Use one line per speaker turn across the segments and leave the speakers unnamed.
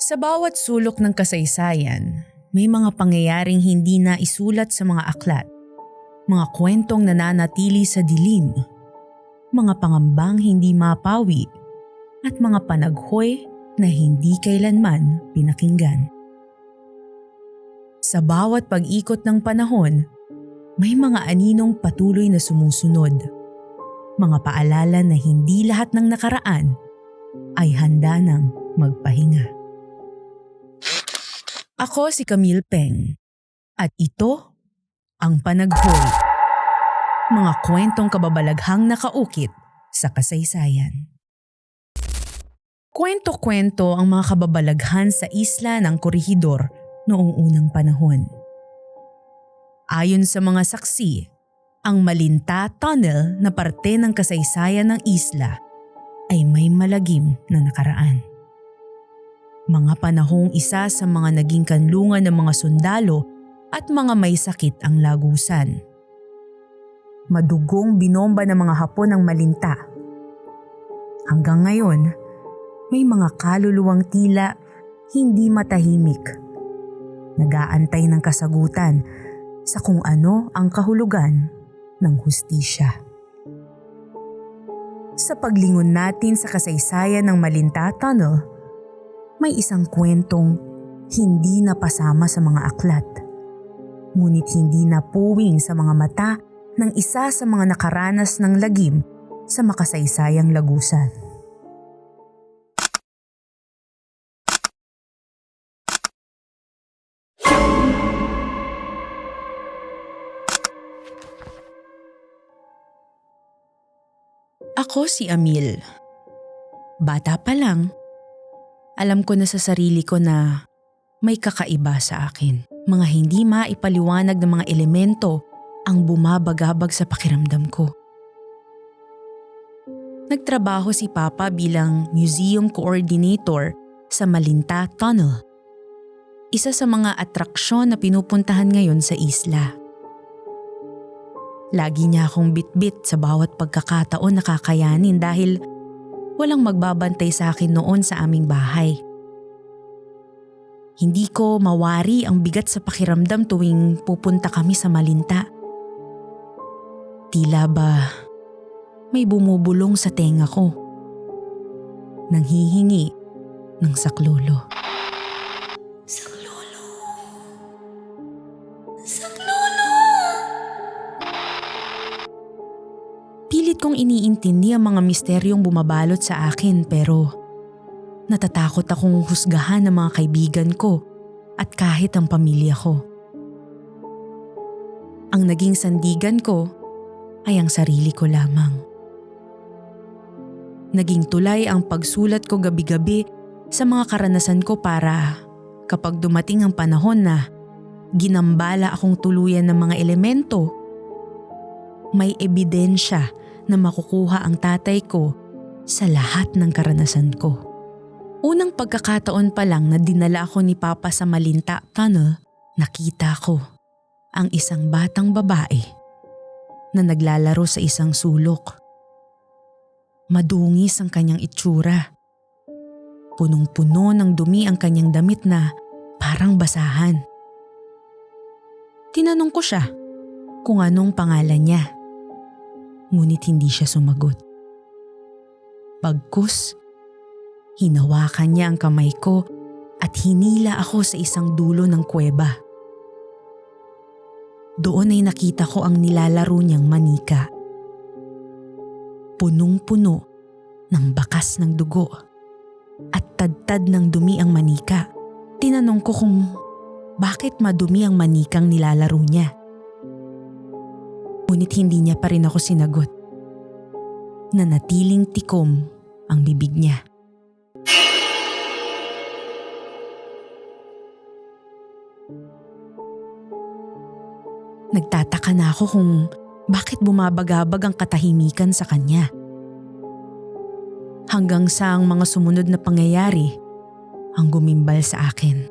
Sa bawat sulok ng kasaysayan, may mga pangyayaring hindi na isulat sa mga aklat, mga kwentong nananatili sa dilim, mga pangambang hindi mapawi, at mga panaghoy na hindi kailanman pinakinggan. Sa bawat pag-ikot ng panahon, may mga aninong patuloy na sumusunod, mga paalala na hindi lahat ng nakaraan ay handa ng magpahinga. Ako si Camille Peng at ito ang Panaghoy, mga kwentong kababalaghang nakaukit sa kasaysayan. Kwento-kwento ang mga kababalaghan sa isla ng Corregidor noong unang panahon. Ayon sa mga saksi, ang Malinta Tunnel na parte ng kasaysayan ng isla ay may malagim na nakaraan. Mga panahong isa sa mga naging kanlungan ng mga sundalo at mga may sakit ang lagusan. Madugong binomba ng mga Hapon ang Malinta. Hanggang ngayon, may mga kaluluwang tila hindi matahimik. Nag-aantay ng kasagutan sa kung ano ang kahulugan ng hustisya. Sa paglingon natin sa kasaysayan ng Malinta Tunnel, may isang kwentong hindi napasama sa mga aklat, ngunit hindi napuwing sa mga mata ng isa sa mga nakaranas ng lagim sa makasaysayang lagusan. Ako si Amil. Bata pa lang, alam ko na sa sarili ko na may kakaiba sa akin. Mga hindi maipaliwanag ng mga elemento ang bumabagabag sa pakiramdam ko. Nagtrabaho si Papa bilang museum coordinator sa Malinta Tunnel, isa sa mga atraksyon na pinupuntahan ngayon sa isla. Lagi niya akong bitbit sa bawat pagkakataon na kakayanin dahil walang magbabantay sa akin noon sa aming bahay. Hindi ko mawari ang bigat sa pakiramdam tuwing pupunta kami sa Malinta. Tila ba may bumubulong sa tenga ko, nanghihingi ng saklolo. Saklolo! Saklolo! Pilit kong iniintindi ang mga misteryong bumabalot sa akin pero natatakot akong husgahan ng mga kaibigan ko at kahit ang pamilya ko. Ang naging sandigan ko ay ang sarili ko lamang. Naging tulay ang pagsulat ko gabi-gabi sa mga karanasan ko para kapag dumating ang panahon na ginambala akong tuluyan ng mga elemento, may ebidensya na makukuha ang tatay ko sa lahat ng karanasan ko. Unang pagkakataon pa lang na dinala ako ni Papa sa Malinta Tunnel, nakita ko ang isang batang babae na naglalaro sa isang sulok. Madungis ang kanyang itsura. Punong-puno ng dumi ang kanyang damit na parang basahan. Tinanong ko siya kung anong pangalan niya. Ngunit hindi siya sumagot. Bagkus, hinawakan niya ang kamay ko at hinila ako sa isang dulo ng kuweba. Doon ay nakita ko ang nilalaro niyang manika. Punong-puno ng bakas ng dugo at tad-tad ng dumi ang manika. Tinanong ko kung bakit madumi ang manikang nilalaro niya. Ngunit hindi niya pa rin ako sinagot. Nanatiling tikom ang bibig niya. Nagtataka na ako kung bakit bumabagabag ang katahimikan sa kanya. Hanggang sa ang mga sumunod na pangyayari ang gumimbal sa akin.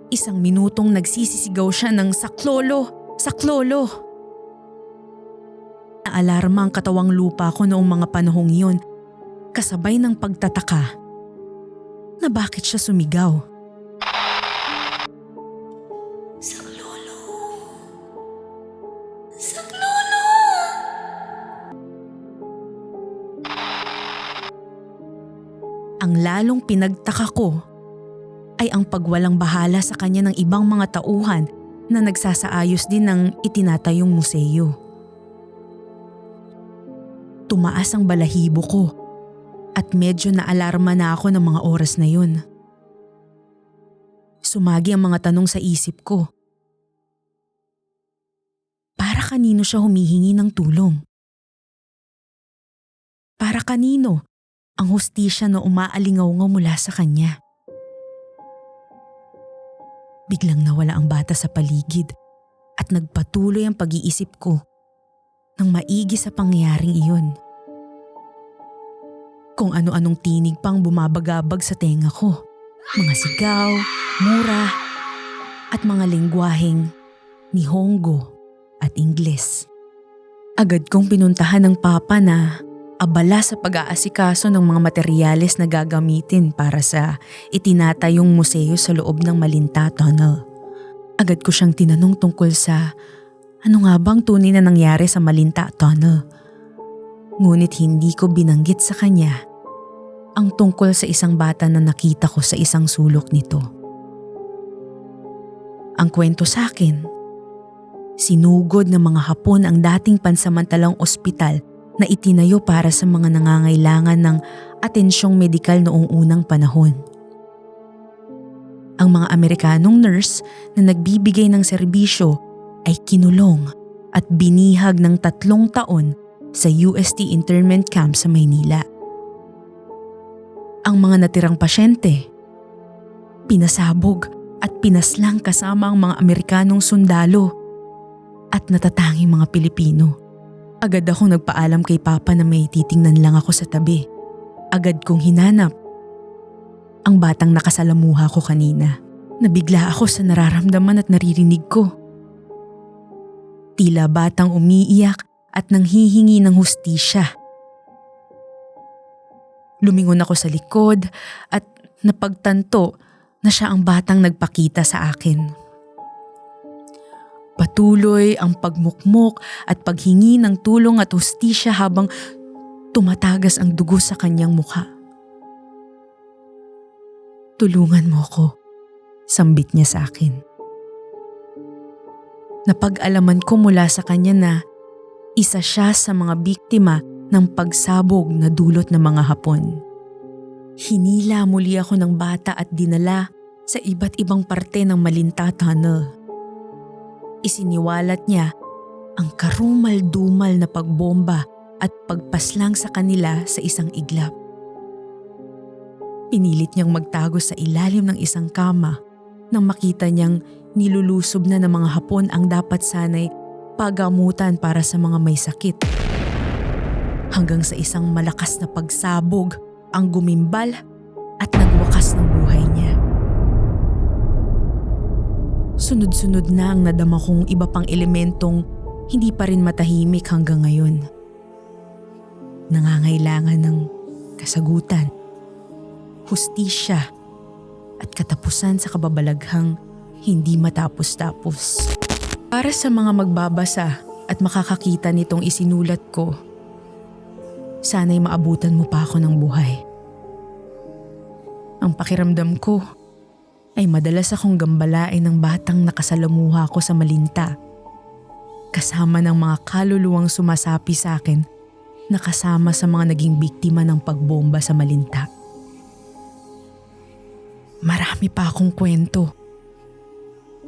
Isang minutong nagsisisigaw siya ng saklolo, saklolo. Naalarma ang katawang lupa ko noong mga panahong iyon, kasabay ng pagtataka. na bakit siya sumigaw.
Saklolo! Saklolo!
Ang lalong pinagtaka ko ay ang pagwalang bahala sa kanya ng ibang mga tauhan na nagsasaayos din ng itinatayong museo. Tumaas ang balahibo ko at medyo naalarma na ako ng mga oras na yun. Sumagi ang mga tanong sa isip ko. Para kanino siya humihingi ng tulong? Para kanino ang hustisya na umaalingaw-ngaw mula sa kanya? Biglang nawala ang bata sa paligid at nagpatuloy ang pag-iisip ko ng maigi sa pangyayaring iyon. Kung ano-anong tinig pang bumabagabag sa tenga ko. Mga sigaw, mura, at mga lengguwaheng Nihongo at Ingles. Agad kong pinuntahan ng papa na abala sa pag-aasikaso ng mga materyales na gagamitin para sa itinatayong museo sa loob ng Malinta Tunnel. Agad ko siyang tinanong tungkol sa ano nga bang tunay na nangyari sa Malinta Tunnel. Ngunit hindi ko binanggit sa kanya ang tungkol sa isang bata na nakita ko sa isang sulok nito. Ang kwento sa akin, sinugod ng mga Hapon ang dating pansamantalang ospital na itinayo para sa mga nangangailangan ng atensyong medikal noong unang panahon. Ang mga Amerikanong nurse na nagbibigay ng serbisyo ay kinulong at binihag ng 3 taon sa UST internment camp sa Maynila. Ang mga natirang pasyente, pinasabog at pinaslang kasama ang mga Amerikanong sundalo at natatanging mga Pilipino. Agad akong nagpaalam kay Papa na may titingnan lang ako sa tabi. Agad kong hinanap ang batang nakasalamuha ko kanina. Nabigla ako sa nararamdaman at naririnig ko. Tila batang umiiyak at nanghihingi ng hustisya. Lumingon ako sa likod at napagtanto na siya ang batang nagpakita sa akin. Patuloy ang pagmukmok at paghingi ng tulong at hustisya habang tumatagas ang dugo sa kanyang mukha. "Tulungan mo ko," sambit niya sa akin. Napag-alaman ko mula sa kanya na isa siya sa mga biktima ng pagsabog na dulot ng mga Hapon. Hinila muli ako ng bata at dinala sa iba't ibang parte ng Malinta Tunnel. Isiniwalat niya ang karumal-dumal na pagbomba at pagpaslang sa kanila sa isang iglap. Pinilit niyang magtago sa ilalim ng isang kama nang makita niyang nilulusob na ng mga Hapon ang dapat sanay pagamutan para sa mga may sakit. Hanggang sa isang malakas na pagsabog ang gumimbal at nagwakas ng buhay niya. Sunod-sunod na ang nadama kong iba pang elementong hindi pa rin matahimik hanggang ngayon. Nangangailangan ng kasagutan, hustisya at katapusan sa kababalaghang hindi matapos-tapos. Para sa mga magbabasa at makakakita nitong isinulat ko, sana'y maabutan mo pa ako ng buhay. Ang pakiramdam ko ay madalas akong gambalain ng batang nakasalamuha ko sa Malinta, kasama ng mga kaluluwang sumasapi sa akin na kasama sa mga naging biktima ng pagbomba sa Malinta. Marami pa akong kwento.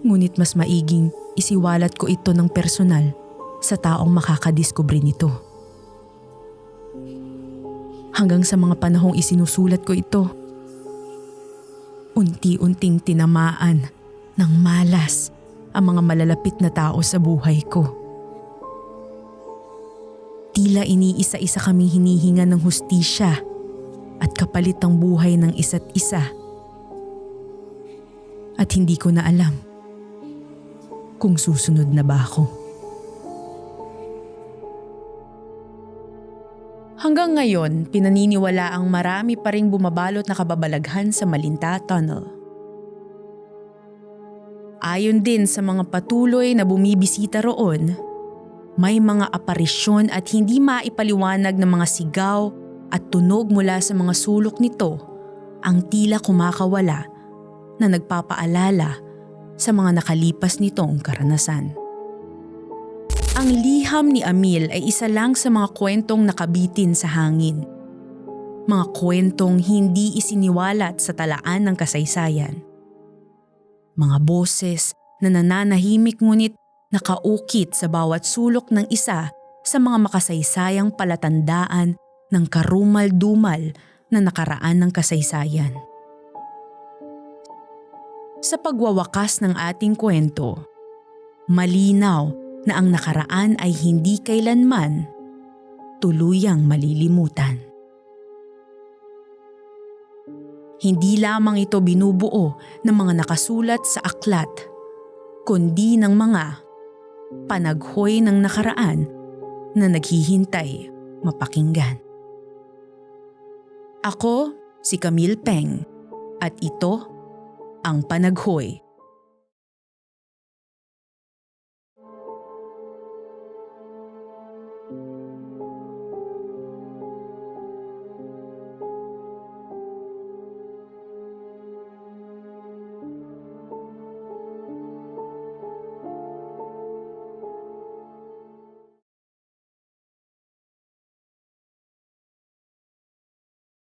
Ngunit mas maiging isiwalat ko ito ng personal sa taong makakadiskubre nito. Hanggang sa mga panahong isinusulat ko ito, unti-unting tinamaan ng malas ang mga malalapit na tao sa buhay ko. Tila iniisa-isa kami hinihinga ng hustisya at kapalit ang buhay ng isa't isa. At hindi ko na alam kung susunod na ba ako. Hanggang ngayon, pinaniniwala ang marami pa ring bumabalot na kababalaghan sa Malinta Tunnel. Ayon din sa mga patuloy na bumibisita roon, may mga aparisyon at hindi maipaliwanag na mga sigaw at tunog mula sa mga sulok nito ang tila kumakawala na nagpapaalala sa mga nakalipas nitong karanasan. Ang liham ni Amil ay isa lang sa mga kwentong nakabitin sa hangin. Mga kwentong hindi isiniwalat sa talaan ng kasaysayan. Mga boses na nananahimik ngunit nakaukit sa bawat sulok ng isa sa mga makasaysayang palatandaan ng karumal-dumal na nakaraan ng kasaysayan. Sa pagwawakas ng ating kwento, malinaw na ang nakaraan ay hindi kailanman tuluyang malilimutan. Hindi lamang ito binubuo ng mga nakasulat sa aklat, kundi ng mga panaghoy ng nakaraan na naghihintay mapakinggan. Ako si Camille Peng at ito ang Panaghoy.